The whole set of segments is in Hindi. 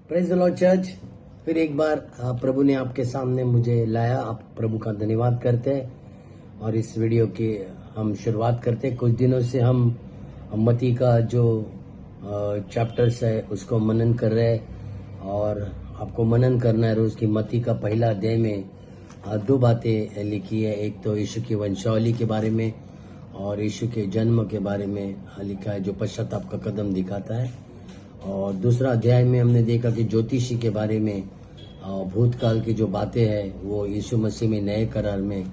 Praise the Lord church. फिर एक बार प्रभु ने आपके सामने मुझे लाया। आप प्रभु का धन्यवाद करते हैं और इस वीडियो की हम शुरुआत करते हैं। कुछ दिनों से हम मत्ती का जो चैप्टर्स है उसको मनन कर रहे हैं और आपको मनन करना है रोज की। मत्ती का पहला अध्याय में दो बातें लिखी है। एक तो यीशु की वंशावली के बारे में और यीशु के जन्म के बारे में लिखा है जो पश्चाताप का कदम दिखाता है। और दूसरा अध्याय में हमने देखा कि ज्योतिषी के बारे में भूतकाल की जो बातें हैं वो यीशु मसीह में नए करार में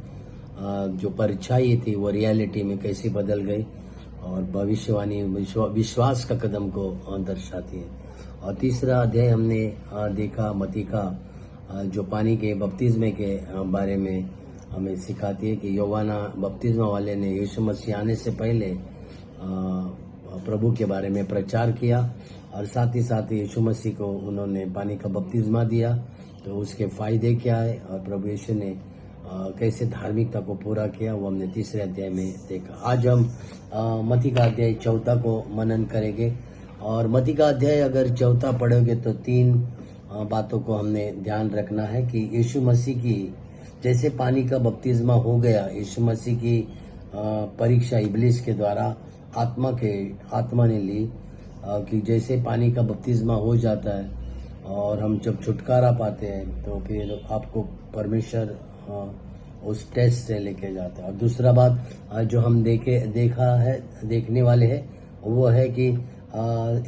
जो परछाई थी वो रियलिटी में कैसे बदल गई और भविष्यवाणी विश्वास का कदम को दर्शाती है। और तीसरा अध्याय हमने देखा मत्ती का जो पानी के बपतिस्मे के बारे में हमें सिखाती है कि यूहन्ना बपतिस्मा वाले ने यीशु मसीह आने से पहले प्रभु के बारे में प्रचार किया और साथ ही यीशु मसीह को उन्होंने पानी का बपतिस्मा दिया। तो उसके फायदे क्या है और प्रभु यीशु ने कैसे धार्मिकता को पूरा किया वो हमने तीसरे अध्याय में देखा। आज हम मत्ती का अध्याय 4 को मनन करेंगे। और मत्ती का अध्याय अगर 4 पढ़ोगे तो 3 बातों को हमने ध्यान रखना है कि यीशु मसीह की जैसे पानी का बपतिस्मा हो गया, यीशु मसीह की परीक्षा इब्लिस के द्वारा आत्मा ने ली कि जैसे पानी का बपतिस्मा हो जाता है और हम जब छुटकारा पाते हैं तो फिर आपको परमेश्वर उस टेस्ट से लेके जाता है। और दूसरा बात जो हम देखने वाले हैं वो है कि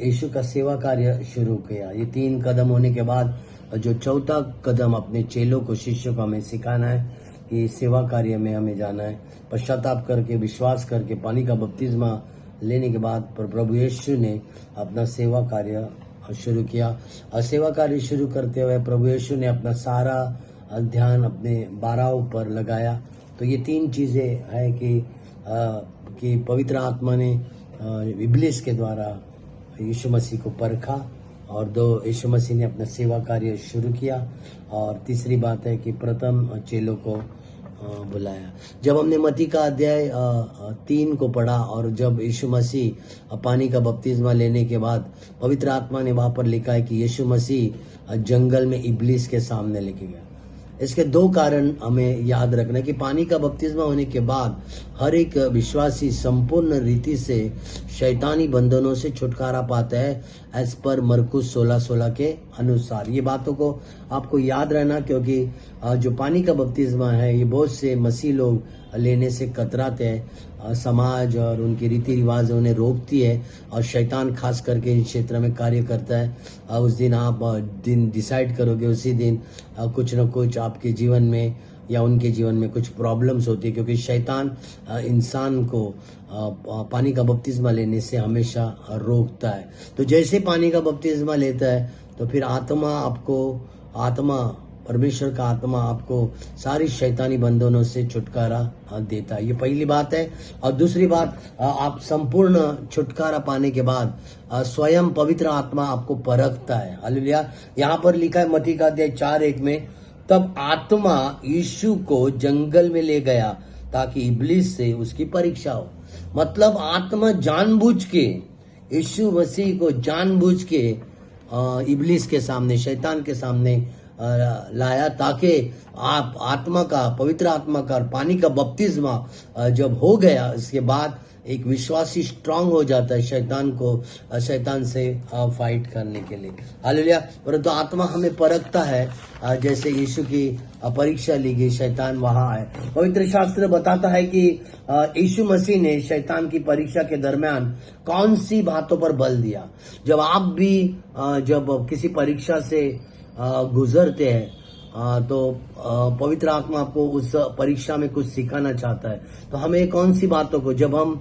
यीशु का सेवा कार्य शुरू किया। ये 3 कदम होने के बाद जो 4था कदम अपने चेलों को शिष्यों को हमें सिखाना है कि सेवा कार्य में हमें जाना है। पश्चाताप करके विश्वास करके पानी का बपतिस्मा लेने के बाद प्रभु यीशु ने अपना सेवा कार्य शुरू किया। और सेवा कार्य शुरू करते हुए प्रभु यीशु ने अपना सारा ध्यान अपने 12 पर लगाया। तो ये 3 चीजें है कि पवित्र आत्मा ने इब्लिस के द्वारा यीशु मसीह को परखा और 2 यीशु मसीह ने अपना सेवा कार्य शुरू किया। और तीसरी बात है कि प्रथम चेलों को बुलाया। जब हमने मत्ती का अध्याय 3 को पढ़ा और जब यीशु मसीह पानी का बपतिस्मा लेने के बाद पवित्र आत्मा ने वहां पर लिखा है कि यीशु मसीह जंगल में इब्लिस के सामने लेके गया। इसके 2 कारण हमें याद रखना है कि पानी का बपतिस्मा होने के बाद हर एक विश्वासी संपूर्ण रीति से शैतानी बंधनों से छुटकारा पाता है एज पर मरकुस 16:16 के अनुसार। ये बातों को आपको याद रहना क्योंकि जो पानी का बपतिस्मा है ये बहुत से मसीह लोग लेने से कतराते हैं। समाज और उनके रीति रिवाज उन्हें रोकती है और शैतान खास करके इस क्षेत्र में कार्य करता है। उस दिन आप दिन डिसाइड करोगे, उसी दिन कुछ न कुछ आपके जीवन में या उनके जीवन में कुछ प्रॉब्लम्स होती है क्योंकि शैतान इंसान को पानी का बपतिस्मा लेने से हमेशा रोकता है। तो जैसे पानी का बपतिस्मा लेता है तो फिर परमेश्वर का आत्मा आपको सारी शैतानी बंधनों से छुटकारा देता है। ये पहली बात है। और दूसरी बात, आप संपूर्ण छुटकारा पाने के बाद स्वयं पवित्र आत्मा आपको परखता है। हालेलुया। यहाँ पर लिखा है मत्ती का अध्याय 4:1 में, तब आत्मा यीशु को जंगल में ले गया ताकि इब्लिस से उसकी परीक्षा हो। मतलब आत्मा जानबूझ के यीशु मसीह को जानबूझ के इब्लिस के सामने, शैतान के सामने लाया ताकि आप पवित्र आत्मा का पानी का बपतिस्मा जब हो गया इसके बाद एक विश्वासी स्ट्रांग हो जाता है शैतान से फाइट करने के लिए। हालेलुया। परंतु आत्मा हमें परखता है जैसे यीशु की परीक्षा ली गई, शैतान वहां आए। पवित्र शास्त्र बताता है कि यीशु मसीह ने शैतान की परीक्षा के दरमियान कौन सी बातों पर बल दिया। जब आप भी जब किसी परीक्षा से गुजरते हैं तो पवित्र आत्मा आपको उस परीक्षा में कुछ सिखाना चाहता है। तो हमें कौन सी बातों को, जब हम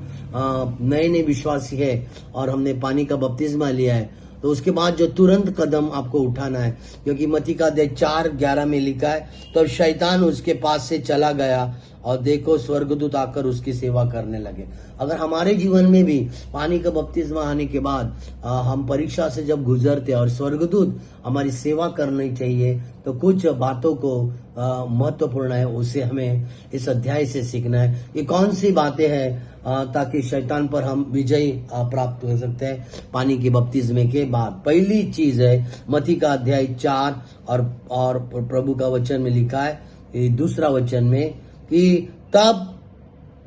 नए विश्वासी है और हमने पानी का बपतिस्मा लिया है तो उसके बाद जो तुरंत कदम आपको उठाना है, क्योंकि मत्ती का अध्याय 4:11 में लिखा है, तो शैतान उसके पास से चला गया और देखो स्वर्गदूत आकर उसकी सेवा करने लगे। अगर हमारे जीवन में भी पानी का बपतिस्मा आने के बाद हम परीक्षा से जब गुजरते और स्वर्गदूत हमारी सेवा करनी चाहिए, तो कुछ बातों को महत्वपूर्ण है, उसे हमें इस अध्याय से सीखना है। ये कौन सी बातें हैं ताकि शैतान पर हम विजय प्राप्त हो सकते हैं पानी के बपतिस्मे के बाद। पहली चीज है मत्ती का अध्याय 4 और प्रभु का वचन में लिखा है दूसरा वचन में कि तब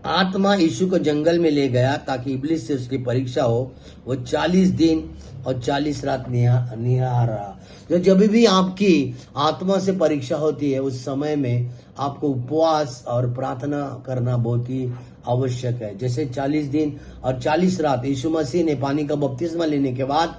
आत्मा यीशु को जंगल में ले गया ताकि इब्लिस से उसकी परीक्षा हो। वो 40 दिन और 40 रात निहार रहा। तो जब भी आपकी आत्मा से परीक्षा होती है उस समय में आपको उपवास और प्रार्थना करना बहुत ही आवश्यक है। जैसे 40 दिन और 40 रात यीशु मसीह ने पानी का बपतिस्मा लेने के बाद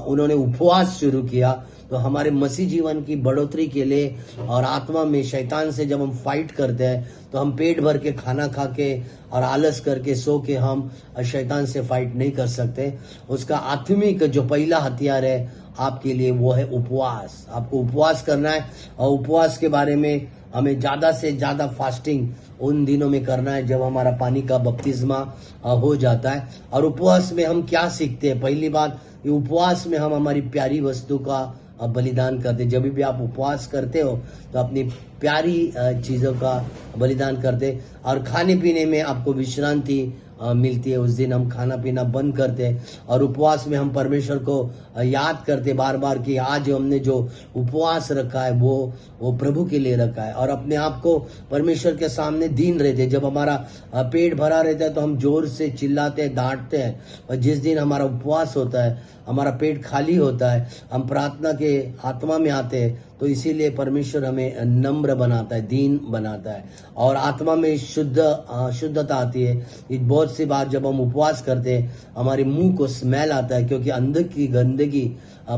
उन्होंने उपवास शुरू किया। तो हमारे मसीह जीवन की बढ़ोतरी के लिए और आत्मा में शैतान से जब हम फाइट करते हैं तो हम पेट भर के खाना खा के और आलस करके सो के हम शैतान से फाइट नहीं कर सकते। उसका आत्मिक जो पहला हथियार है आपके लिए वो है उपवास। आपको उपवास करना है और उपवास के बारे में हमें ज्यादा से ज्यादा फास्टिंग उन दिनों में करना है जब हमारा पानी का बपतिस्मा हो जाता है। और उपवास में हम क्या सीखते हैं? पहली बात, उपवास में हम हमारी प्यारी वस्तु का बलिदान करते। जब भी आप उपवास करते हो तो अपनी प्यारी चीजों का बलिदान करते और खाने पीने में आपको विश्रांति मिलती है। उस दिन हम खाना पीना बंद करते हैं और उपवास में हम परमेश्वर को याद करते बार बार कि आज हमने जो उपवास रखा है वो प्रभु के लिए रखा है। और अपने आप को परमेश्वर के सामने दीन रहते हैं। जब हमारा पेट भरा रहता है तो हम जोर से चिल्लाते हैं, डांटते हैं। और जिस दिन हमारा उपवास होता है, हमारा पेट खाली होता है, हम प्रार्थना के आत्मा में आते हैं, तो इसीलिए परमेश्वर हमें नम्र बनाता है, दीन बनाता है और आत्मा में शुद्धता आती है। बहुत सी बार जब हम उपवास करते हैं हमारे मुंह को स्मेल आता है, क्योंकि अंदर की गंदगी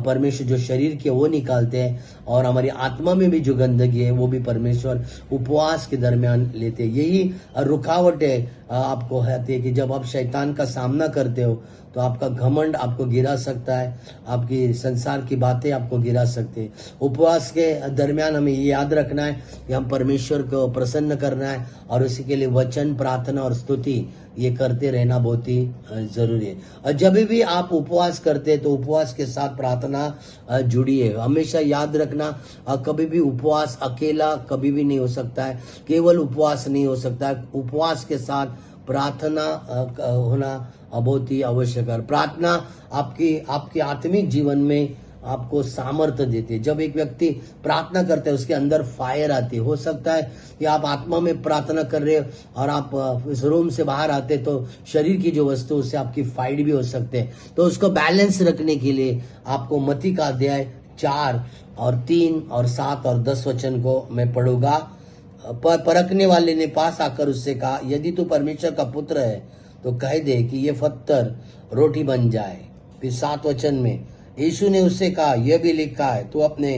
परमेश्वर जो शरीर की वो निकालते हैं और हमारी आत्मा में भी जो गंदगी है वो भी परमेश्वर उपवास के दरमियान लेते हैं। यही रुकावटें आपको आती है कि जब आप शैतान का सामना करते हो तो आपका घमंड आपको गिरा सकता है, आपकी संसार की बातें आपको गिरा सकते हैं। उपवास के दरमियान हमें ये याद रखना है कि हम परमेश्वर को प्रसन्न करना है और उसी के लिए वचन, प्रार्थना और स्तुति ये करते रहना बहुत ही जरूरी है। और जब भी आप उपवास करते हैं तो उपवास के साथ प्रार्थना जुड़ी है। हमेशा याद रखना, कभी भी उपवास अकेला कभी भी नहीं हो सकता है, केवल उपवास नहीं हो सकता है। उपवास के साथ प्रार्थना होना बहुत ही आवश्यक है। प्रार्थना आपके आत्मिक जीवन में आपको सामर्थ्य देती है। जब एक व्यक्ति प्रार्थना करता है उसके अंदर फायर आती है। हो सकता है कि आप आत्मा में प्रार्थना कर रहे हो और आप इस रूम से बाहर आते तो शरीर की जो वस्तु उससे आपकी फाइट भी हो सकते हैं। तो उसको बैलेंस रखने के लिए आपको मत्ती का अध्याय 4 और 3 और 7 और 10 वचन को मैं पढ़ूंगा। परखने वाले ने पास आकर उससे कहा, यदि तू परमेश्वर का पुत्र है तो कह दे कि ये पत्थर रोटी बन जाए। फिर 7 वचन में यीशु ने उससे कहा, यह भी लिखा है, तू अपने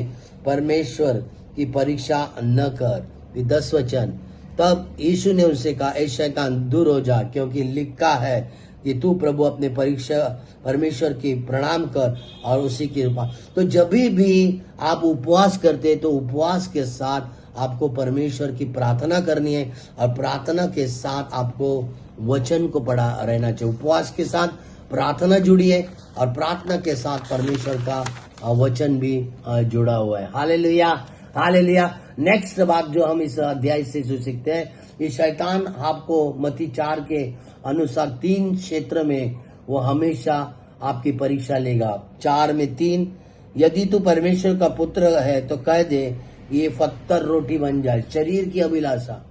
परमेश्वर की परीक्षा न कर। फिर 10 वचन, तब यीशु ने उससे कहा, ए शैतान दूर हो जा, क्योंकि लिखा है कि तू प्रभु अपने परमेश्वर की प्रणाम कर और उसी की कृपा। तो जब भी आप उपवास करते तो उपवास के साथ आपको परमेश्वर की प्रार्थना करनी है और प्रार्थना के साथ आपको वचन को पढ़ा रहना चाहिए। उपवास के साथ प्रार्थना जुड़ी है और प्रार्थना के साथ परमेश्वर का वचन भी जुड़ा हुआ है। Hallelujah, hallelujah. नेक्स्ट बात जो हम इस अध्याय से जो सीखते हैं, ये शैतान आपको मत्ती 4 के अनुसार 3 क्षेत्र में वो हमेशा आपकी परीक्षा लेगा। 4 में 3, यदि तू परमेश्वर का पुत्र है तो कह दे ये पत्थर रोटी बन जाए। शरीर की अभिलाषा,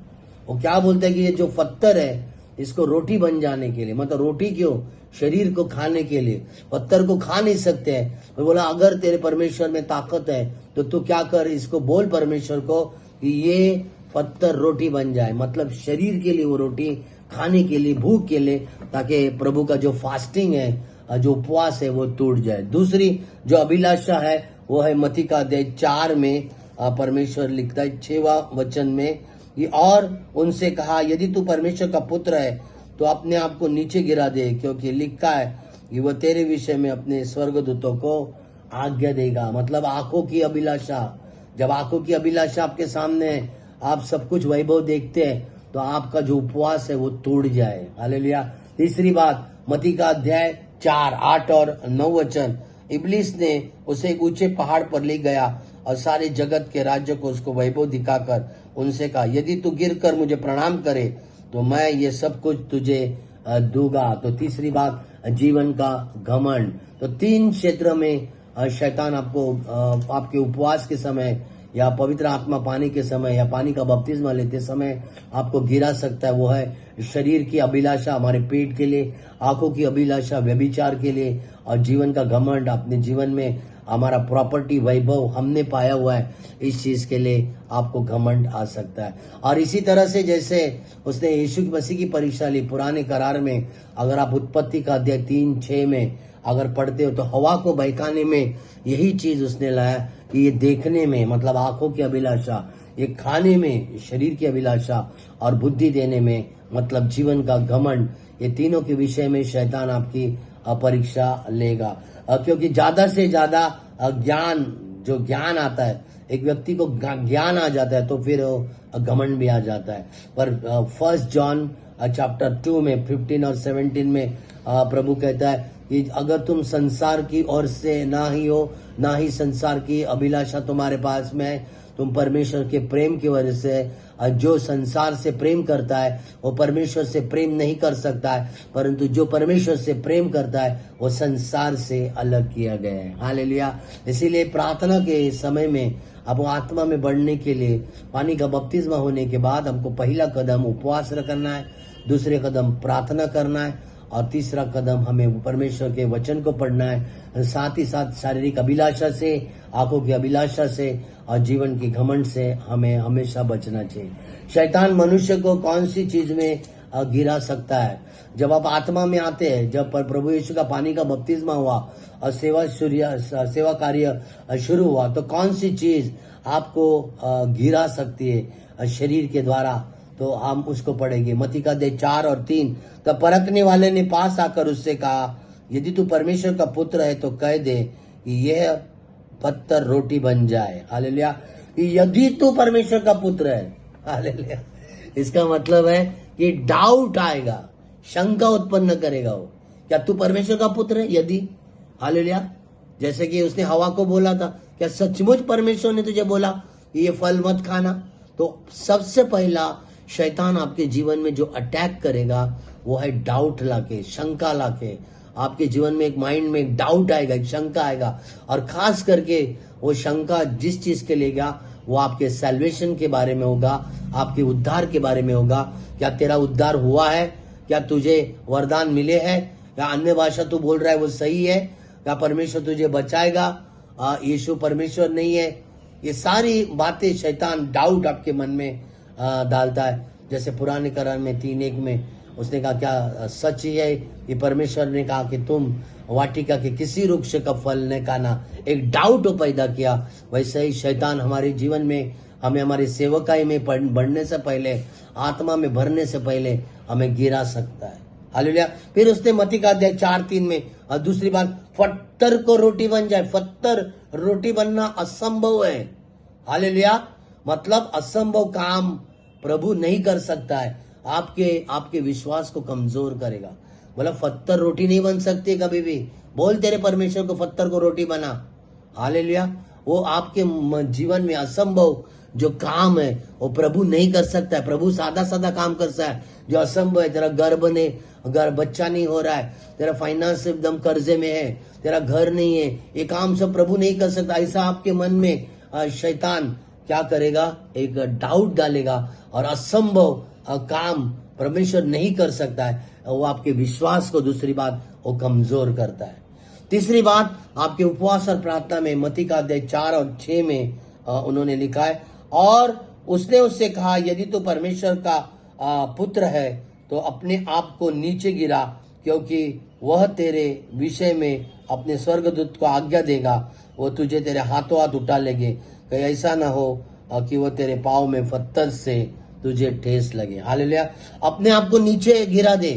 वो क्या बोलते हैं कि ये जो पत्थर है इसको रोटी बन जाने के लिए, मतलब रोटी क्यों, शरीर को खाने के लिए। पत्थर को खा नहीं सकते हैं। तो बोला अगर तेरे परमेश्वर में ताकत है तो तू क्या कर, इसको बोल परमेश्वर को कि ये पत्थर रोटी बन जाए। मतलब शरीर के लिए वो रोटी खाने के लिए, भूख के लिए, ताकि प्रभु का जो फास्टिंग है, जो उपवास है वो टूट जाए। दूसरी जो अभिलाषा है वो है मत्ती का अध्याय 4 में परमेश्वर लिखता है 6वां वचन में, और उनसे कहा, यदि तू परमेश्वर का पुत्र है तो अपने आप को नीचे गिरा दे, क्योंकि लिखा है कि वह तेरे विषय में अपने स्वर्गदूतों को आज्ञा देगा। मतलब आंखों की अभिलाषा, जब आंखों की अभिलाषा आपके सामने है, आप सब कुछ वैभव देखते हैं, तो आपका जो उपवास है वो टूट जाए। हालेलुया। तीसरी बात, मत्ती का अध्याय 4, 8 और 9 वचन, इब्लीस ने उसे एक ऊंचे पहाड़ पर ले गया और सारे जगत के राज्य को उसको वैभव दिखाकर उनसे कहा, यदि तू गिर कर मुझे प्रणाम करे तो मैं ये सब कुछ तुझे दूंगा। तो तीसरी बात, जीवन का घमंड। तो 3 क्षेत्र में शैतान आपको आपके उपवास के समय या पवित्र आत्मा पानी के समय या पानी का बपतिस्मा लेते समय आपको गिरा सकता है। वो है शरीर की अभिलाषा, हमारे पेट के लिए, आंखों की अभिलाषा, व्यभिचार के लिए, और जीवन का घमंड। अपने जीवन में हमारा प्रॉपर्टी वैभव हमने पाया हुआ है, इस चीज के लिए आपको घमंड आ सकता है। और इसी तरह से जैसे उसने यीशु मसीह की परीक्षा ली पुराने करार में, अगर आप उत्पत्ति का अध्याय 3:6 में अगर पढ़ते हो तो हवा को बहकाने में यही चीज उसने लाया कि ये देखने में मतलब आंखों की अभिलाषा, ये खाने में शरीर की अभिलाषा, और बुद्धि देने में मतलब जीवन का घमंड। ये तीनों के विषय में शैतान आपकी परीक्षा लेगा, क्योंकि ज्यादा से ज्यादा ज्ञान, जो ज्ञान आता है, एक व्यक्ति को ज्ञान आ जाता है तो फिर घमंड भी आ जाता है। पर 1 जॉन चैप्टर 2 में 15 और 17 में प्रभु कहता है कि अगर तुम संसार की ओर से ना ही हो, ना ही संसार की अभिलाषा तुम्हारे पास में है, तुम परमेश्वर के प्रेम की वजह से, जो संसार से प्रेम करता है वो परमेश्वर से प्रेम नहीं कर सकता है, परंतु जो परमेश्वर से प्रेम करता है वो संसार से अलग किया गया है। हालेलुया। इसीलिए प्रार्थना के समय में अब आत्मा में बढ़ने के लिए पानी का बपतिस्मा होने के बाद हमको पहला कदम उपवास करना है, दूसरे कदम प्रार्थना करना है, और तीसरा कदम हमें परमेश्वर के वचन को पढ़ना है। साथ ही साथ शारीरिक अभिलाषा से, आंखों की अभिलाषा से और जीवन की घमंड से हमें हमेशा बचना चाहिए। शैतान मनुष्य को कौन सी चीज में गिरा सकता है? जब आप आत्मा में आते हैं, जब प्रभु यीशु का पानी का बपतिस्मा हुआ और सेवा कार्य शुरू हुआ, तो कौन सी चीज आपको गिरा सकती है शरीर के द्वारा? तो हम उसको पढ़ेंगे। मत्ती का अध्याय 4 और 3। तब परखने वाले ने पास आकर उससे कहा, यदि तू परमेश्वर का पुत्र है तो कह दे कि यह पत्थर रोटी बन जाए। हालेलुया। यदि तू परमेश्वर का पुत्र है, हालेलुया, इसका मतलब है कि डाउट आएगा, शंका उत्पन्न करेगा वो, क्या तू परमेश्वर का पुत्र है? यदि, हालेलुया। जैसे कि उसने हवा को बोला था, क्या सचमुच परमेश्वर ने तुझे बोला ये फल मत खाना? तो सबसे पहला शैतान आपके जीवन में जो अटैक करेगा वो है डाउट लाके, शंका लाके। आपके जीवन में एक माइंड में एक डाउट आएगा, एक शंका आएगा, और खास करके वो शंका जिस चीज के लेगा वो आपके सैल्वेशन के बारे में होगा, आपके उद्धार के बारे में होगा। क्या तेरा उद्धार हुआ है? क्या तुझे वरदान मिले हैं? क्या अन्य भाषा तू बोल रहा है वो सही है? क्या परमेश्वर तुझे बचाएगा? यीशु परमेश्वर नहीं है? ये सारी बातें शैतान डाउट आपके मन में डालता है। जैसे पुराने करार में 3:1 में उसने कहा, क्या सच ही है कि परमेश्वर ने कहा कि तुम वाटिका के किसी वृक्ष का फल न खाना? एक डाउट पैदा किया। वैसे ही शैतान हमारे जीवन में हमें हमारी सेवकाई में बढ़ने से पहले, आत्मा में भरने से पहले हमें गिरा सकता है। हालेलुया। फिर उसने मत्ती का अध्याय 4:3 में और दूसरी बात, पत्थर को रोटी बन जाए। पत्थर रोटी बनना असंभव है। हालेलुया। मतलब असंभव काम प्रभु नहीं कर सकता है, आपके विश्वास को कमजोर करेगा। बोला पत्थर रोटी नहीं बन सकती कभी भी। बोल तेरे परमेश्वर को पत्थर को रोटी बना। हालेलुया। वो आपके जीवन में असंभव जो काम है वो प्रभु नहीं कर सकता है। प्रभु सादा सादा काम करता है जो असंभव है। तेरा घर बच्चा नहीं हो रहा है, तेरा फाइनेंस एकदम कर्जे में है, तेरा घर नहीं है, ये काम सब प्रभु नहीं कर सकता। ऐसा आपके मन में शैतान क्या करेगा? एक डाउट डालेगा और असंभव काम परमेश्वर नहीं कर सकता है, वो आपके विश्वास को, दूसरी बात, वो कमजोर करता है। तीसरी बात, आपके उपवास और प्रार्थना में मत्ती का अध्याय 4 और 6 में उन्होंने लिखा है, और उसने उससे कहा, यदि तू परमेश्वर का पुत्र है तो अपने आप को नीचे गिरा, क्योंकि वह तेरे विषय में अपने स्वर्गदूत को आज्ञा देगा, वो तुझे तेरे हाथों हाथ उठा लेंगे, कहीं ऐसा ना हो कि वो तेरे पाँव में पत्थर से तुझे ठेस लगे। हालेलुया। अपने आप को नीचे गिरा दे।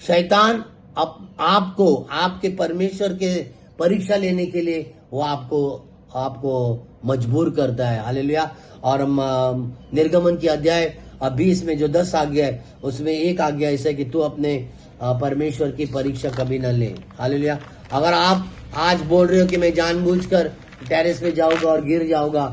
शैतान आपको आपके परमेश्वर के परीक्षा लेने के लिए वो आपको मजबूर करता है। हालेलुया। और निर्गमन की अध्याय अब 20 में जो 10 आज्ञा है उसमें एक आज्ञा ऐसा है कि तू अपने परमेश्वर की परीक्षा कभी न ले। हालेलुया। अगर आप आज बोल रहे हो कि मैं जानबूझकर टेरेस पे जाऊंगा और गिर जाऊंगा,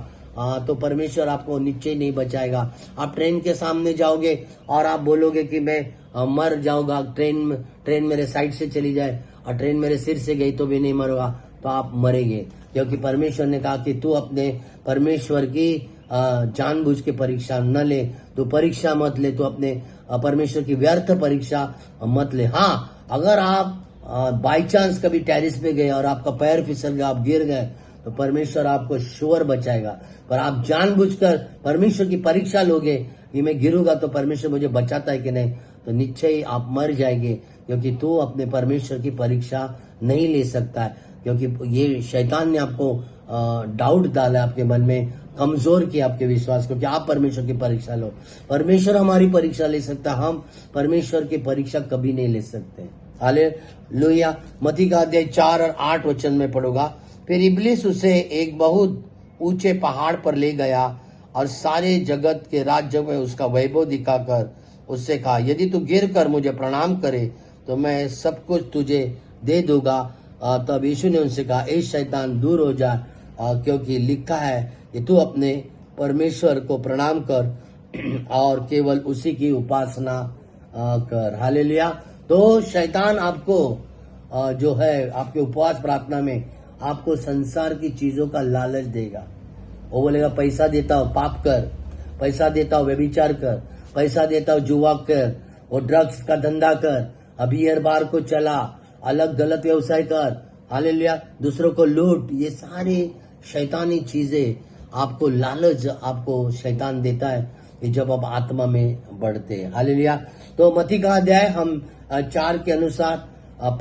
तो परमेश्वर आपको नीचे नहीं बचाएगा। आप ट्रेन के सामने जाओगे और आप बोलोगे कि मैं मर जाऊंगा, ट्रेन मेरे साइड से चली जाए और ट्रेन मेरे सिर से गई तो भी नहीं मरूंगा, तो आप मरेंगे। क्योंकि परमेश्वर ने कहा कि तू अपने परमेश्वर की जानबूझ के परीक्षा न ले, तो परीक्षा मत ले, तो अपने परमेश्वर की व्यर्थ परीक्षा मत ले। हाँ, अगर आप बाई चांस कभी टेरिस पे गए और आपका पैर फिसल गया, आप गिर गए, तो परमेश्वर आपको श्योर बचाएगा। पर आप जानबूझकर परमेश्वर की परीक्षा लोगे कि मैं गिरूंगा तो परमेश्वर मुझे बचाता है कि नहीं, तो निश्चय ही आप मर जाएंगे। क्योंकि तू अपने परमेश्वर की परीक्षा नहीं ले सकता है, क्योंकि ये शैतान ने आपको डाउट डाला आपके मन में, कमजोर किया आपके विश्वास को कि आप परमेश्वर की परीक्षा लो। परमेश्वर हमारी परीक्षा ले सकता, हम परमेश्वर की परीक्षा कभी नहीं ले सकते। हालेलुया। मत्ती का अध्याय 4 और 8 वचन में पढ़ूंगा। फिर इब्लिस उसे एक बहुत ऊंचे पहाड़ पर ले गया और सारे जगत के राज्य में उसका वैभव दिखाकर उससे कहा, यदि तू गिर कर मुझे प्रणाम करे तो मैं सब कुछ तुझे दे दूंगा। तब यीशु ने उनसे कहा, ए शैतान दूर हो जा, क्योंकि लिखा है कि तू अपने परमेश्वर को प्रणाम कर और केवल उसी की उपासना कर। हालेलुया। तो शैतान आपको जो है आपके उपवास प्रार्थना में आपको संसार की चीजों का लालच देगा। वो बोलेगा पैसा देता हूं पाप कर, पैसा देता हूं व्यभिचार कर, पैसा देता हूं जुआ कर, वो ड्रग्स का धंधा कर, बियर बार को चला, अलग गलत व्यवसाय कर। हालेलुया। दूसरों को लूट। ये सारी शैतानी चीजें आपको लालच आपको शैतान देता है कि जब आप आत्मा में बढ़ते हैं। हालेलुया। तो मत्ती का अध्याय हम 4 के अनुसार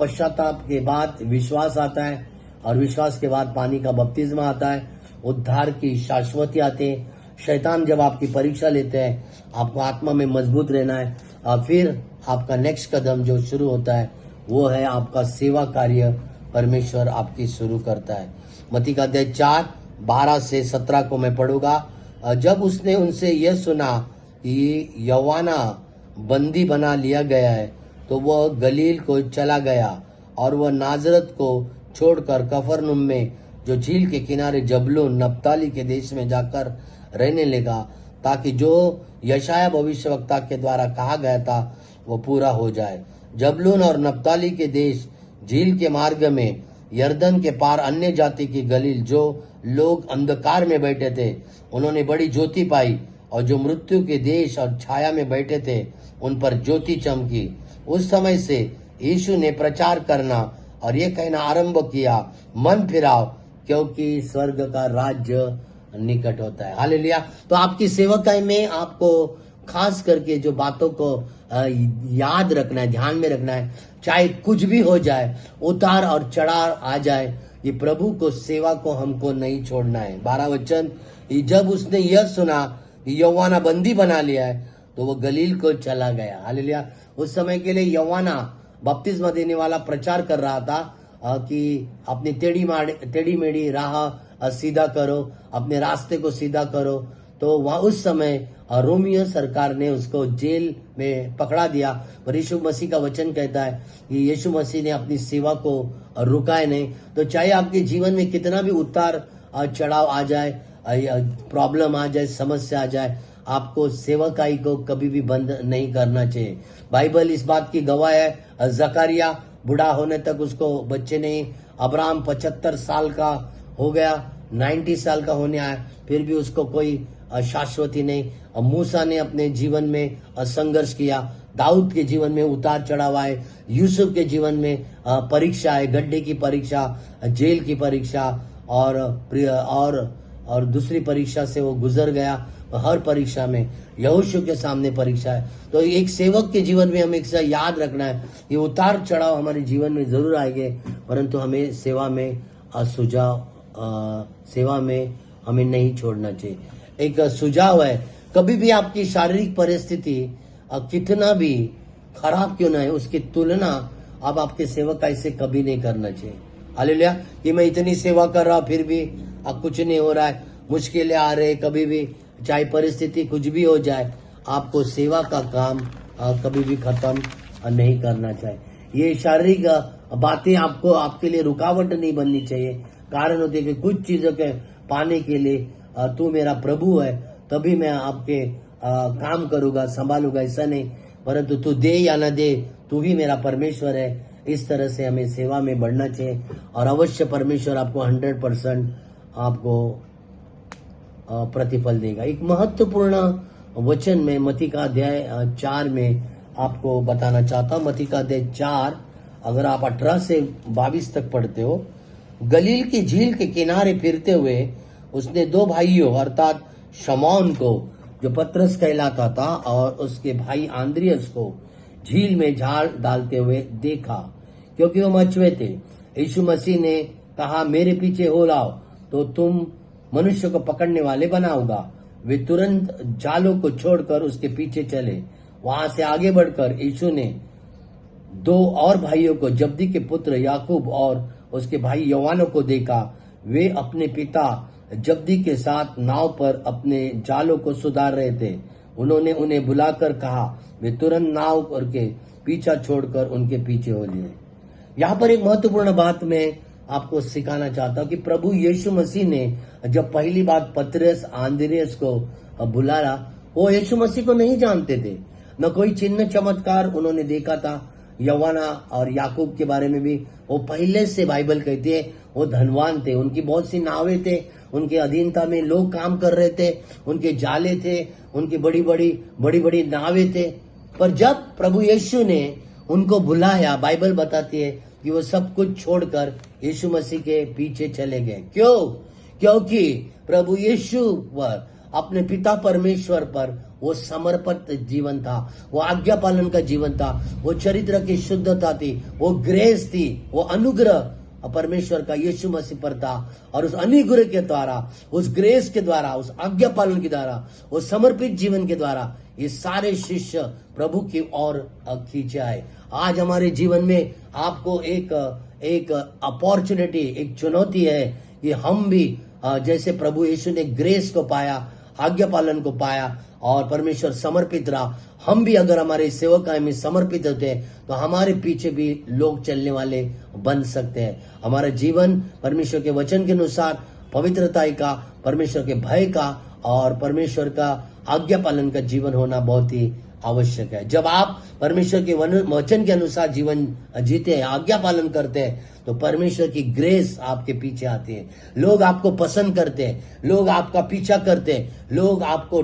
पश्चाताप के बाद विश्वास आता है और विश्वास के बाद पानी का बपतिस्मा आता है, उद्धार की शाश्वती आते हैं। शैतान जब आपकी परीक्षा लेते हैं, आपको आत्मा में मजबूत रहना है, और फिर आपका नेक्स्ट कदम जो शुरू होता है वो है आपका सेवा कार्य परमेश्वर आपकी शुरू करता है। मत्ती का अध्याय 4 12 से 17 को मैं पढ़ूंगा। जब उसने उनसे यह सुना कि यूहन्ना बंदी बना लिया गया है, तो वह गलील को चला गया और वह नाजरत को छोड़कर कफरनहूम में जो झील के किनारे जबूलून नप्ताली के देश में जाकर रहने लगा, ताकि जो यशाया भविष्यवक्ता के द्वारा कहा गया था वो पूरा हो जाए। जबूलून और नप्ताली के देश झील के मार्ग में यरदन के पार अन्य जाति की गलील, जो लोग अंधकार में बैठे थे, उन्होंने बड़ी ज्योति पाई, और जो मृत्यु के देश और छाया में बैठे थे उन पर ज्योति चमकी। उस समय से यीशु ने प्रचार करना और ये कहना आरंभ किया, मन फिराओ क्योंकि स्वर्ग का राज्य निकट होता है। हालेलुया। तो आपकी सेवकाई में आपको खास करके जो बातों को याद रखना है, ध्यान में रखना है, चाहे कुछ भी हो जाए, उतार और चढ़ाव आ जाए, ये प्रभु को सेवा को हमको नहीं छोड़ना है। 12 वचन, जब उसने यह सुना कि यूहन्ना बंदी बना लिया है, तो वो गलील को चला गया। हालेलुया। उस समय के लिए यूहन्ना बपतिस्मा देने वाला प्रचार कर रहा था कि अपनी टेढ़ी मेढ़ी राह सीधा करो, अपने रास्ते को सीधा करो। तो वहां उस समय रोमियो सरकार ने उसको जेल में पकड़ा दिया। पर यीशु मसीह का वचन कहता है कि यीशु मसीह ने अपनी सेवा को रुकाए नहीं। तो चाहे आपके जीवन में कितना भी उतार चढ़ाव आ जाए, प्रॉब्लम आ जाए, समस्या आ जाए, आपको सेवकाई को कभी भी बंद नहीं करना चाहिए। बाइबल इस बात की गवाह है। जकरिया बूढ़ा होने तक उसको बच्चे नहीं, अब्राहम 75 साल का हो गया, 90 साल का होने आया, फिर भी उसको कोई शाश्वती नहीं। मूसा ने अपने जीवन में संघर्ष किया, दाऊद के जीवन में उतार चढ़ाव आए, यूसुफ के जीवन में परीक्षा है, गड्ढे की परीक्षा, जेल की परीक्षा और दूसरी परीक्षा से वो गुजर गया। हर परीक्षा में यहोशू के सामने परीक्षा है। तो एक सेवक के जीवन में हमें याद रखना है, ये उतार चढ़ाव हमारे जीवन में जरूर आएंगे, परंतु हमें सेवा में हमें नहीं छोड़ना चाहिए। एक सुझाव है, कभी भी आपकी शारीरिक परिस्थिति कितना भी खराब क्यों ना है, उसकी तुलना अब आपके सेवकाई से कभी नहीं करना चाहिए। हालेलुया। कि मैं इतनी सेवा कर रहा हूं फिर भी अब कुछ नहीं हो रहा है, मुश्किलें आ रहे, कभी भी चाहे परिस्थिति कुछ भी हो जाए, आपको सेवा का काम कभी भी खत्म नहीं करना चाहिए। ये शारीरिक बातें आपको आपके लिए रुकावट नहीं बननी चाहिए। कारण होते कि कुछ चीजों के पाने के लिए तू मेरा प्रभु है तभी मैं आपके काम करूंगा, संभालूंगा, ऐसा नहीं। परंतु तू दे या ना दे, तू ही मेरा परमेश्वर है। इस तरह से हमें सेवा में बढ़ना चाहिए और अवश्य परमेश्वर आपको 100% आपको प्रतिफल देगा। एक महत्वपूर्ण वचन में मत्ती का अध्याय 4 में आपको बताना चाहता हूं। मत्ती का अध्याय 4 अगर आप 18 से 22 तक पढ़ते हो, गलील की झील के किनारे फिरते हुए उसने 2 भाइयों अर्थात शमौन को जो पतरस कहलाता था और उसके भाई आंद्रियस को झील में झाड़ डालते हुए देखा, क्योंकि वो मछुए थे। यीशु मसीह ने कहा, मेरे पीछे हो लाओ तो तुम मनुष्य को पकड़ने वाले बनाऊंगा। वे तुरंत जालों को छोड़कर उसके पीछे चले। वहां से आगे बढ़कर यीशु ने 2 और भाइयों को, जब्दी के पुत्र याकूब और उसके भाई यूहन्ना को देखा। वे अपने पिता जब्दी के साथ नाव पर अपने जालों को सुधार रहे थे। उन्होंने उन्हें बुलाकर कहा। वे तुरंत नाव करके पीछा छोड़कर उनके पीछे हो लिए। यहाँ पर एक महत्वपूर्ण बात मैं आपको सिखाना चाहता हूँ कि प्रभु यीशु मसीह ने जब पहली बार पतरस आंद्रियस को बुलाया, वो यीशु मसीह को नहीं जानते थे, न कोई चिन्ह चमत्कार उन्होंने देखा था। यूहन्ना और याकूब के बारे में भी वो पहले से बाइबल कहती है वो धनवान थे, उनकी बहुत सी नावें थे, उनके अधीनता में लोग काम कर रहे थे, उनके जाले थे, उनकी बड़ी बड़ी नावें थे। पर जब प्रभु यीशु ने उनको बुलाया, बाइबल बताती है कि वो सब कुछ छोड़कर यीशु मसीह के पीछे चले गए। क्यों? क्योंकि प्रभु यीशु पर, अपने पिता परमेश्वर पर वो समर्पित जीवन था, वो आज्ञा पालन का जीवन था, वो चरित्र की शुद्धता थी, वो ग्रेस थी, वो अनुग्रह परमेश्वर का यीशु मसीह पर था। और उस अनुग्रह के द्वारा, उस ग्रेस के द्वारा, उस आज्ञा पालन के द्वारा, उस समर्पित जीवन के द्वारा ये सारे शिष्य प्रभु की ओर खींचे आए। आज हमारे जीवन में आपको एक अपॉर्चुनिटी, एक चुनौती है कि हम भी जैसे प्रभु यीशु ने ग्रेस को पाया, आज्ञा पालन को पाया और परमेश्वर समर्पित रहा, हम भी अगर हमारे सेवकाई में समर्पित होते हैं तो हमारे पीछे भी लोग चलने वाले बन सकते हैं। हमारा जीवन परमेश्वर के वचन के अनुसार पवित्रता का, परमेश्वर के भय का और परमेश्वर का आज्ञा पालन का जीवन होना बहुत ही आवश्यक है। जब आप परमेश्वर के वचन के अनुसार जीवन जीते हैं, आज्ञा पालन करते हैं, तो परमेश्वर की ग्रेस आपके पीछे आती है। लोग आपको पसंद करते हैं, लोग आपका पीछा करते हैं, लोग आपको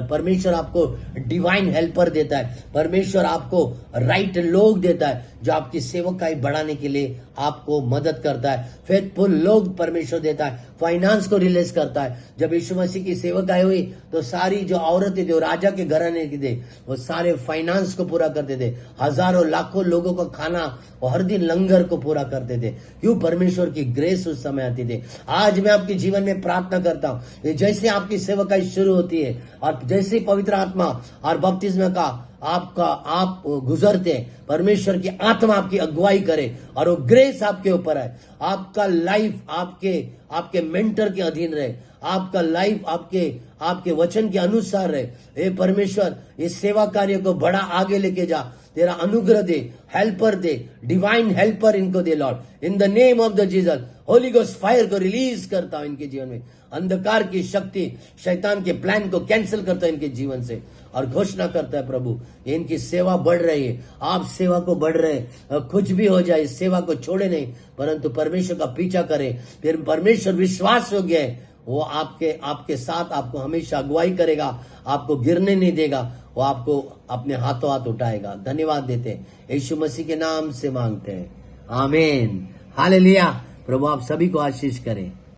परमेश्वर आपको डिवाइन हेल्पर देता है, परमेश्वर आपको राइट लोग देता है जो आपकी सेवकाई बढ़ाने के लिए आपको मदद करता है। फेथफुल लोग परमेश्वर देता है, फाइनेंस को रिलीज करता है। जब यीशु मसीह की सेवकाई हुई तो सारी जो औरतें जो राजा के घराने की थे वो सारे फाइनेंस को पूरा करते थे, हजारों लाखों लोगों का खाना और हर दिन लंगर को पूरा करते थे। क्यों? परमेश्वर की ग्रेस उस समय आती थी। आज मैं आपके जीवन में प्रार्थना करता हूँ, जैसे आपकी सेवकाई शुरू होती है और जैसे पवित्र आत्मा और बपतिस्मा का आप गुजरते हैं, परमेश्वर की आत्मा आपकी अगुवाई करे और वो ग्रेस आपके ऊपर है। आपका लाइफ आपके मेंटर के अधीन रहे, आपका लाइफ आपके वचन के अनुसार रहे। हे परमेश्वर, इस सेवा कार्य को बड़ा आगे लेके जा, तेरा अनुग्रह दे, हेल्पर दे, डिवाइन हेल्पर इनको दे lord, in the name of the Jesus. Holy ghost fire को रिलीज करता हूं इनके जीवन में, अंधकार की शक्ति, शैतान के प्लान को कैंसिल करता है इनके जीवन से और घोषणा करता है प्रभु इनकी सेवा बढ़ रही है। आप सेवा को बढ़ रहे हैं, कुछ भी हो जाए सेवा को छोड़े नहीं, परंतु परमेश्वर का पीछा करें। फिर परमेश्वर विश्वास हो गया है, वो आपके साथ आपको हमेशा अगुवाई करेगा, आपको गिरने नहीं देगा, वो आपको अपने हाथों हाथ उठाएगा। धन्यवाद देते हैं, यीशु मसीह के नाम से मांगते हैं, आमीन, हालेलुया। प्रभु आप सभी को आशीष करें।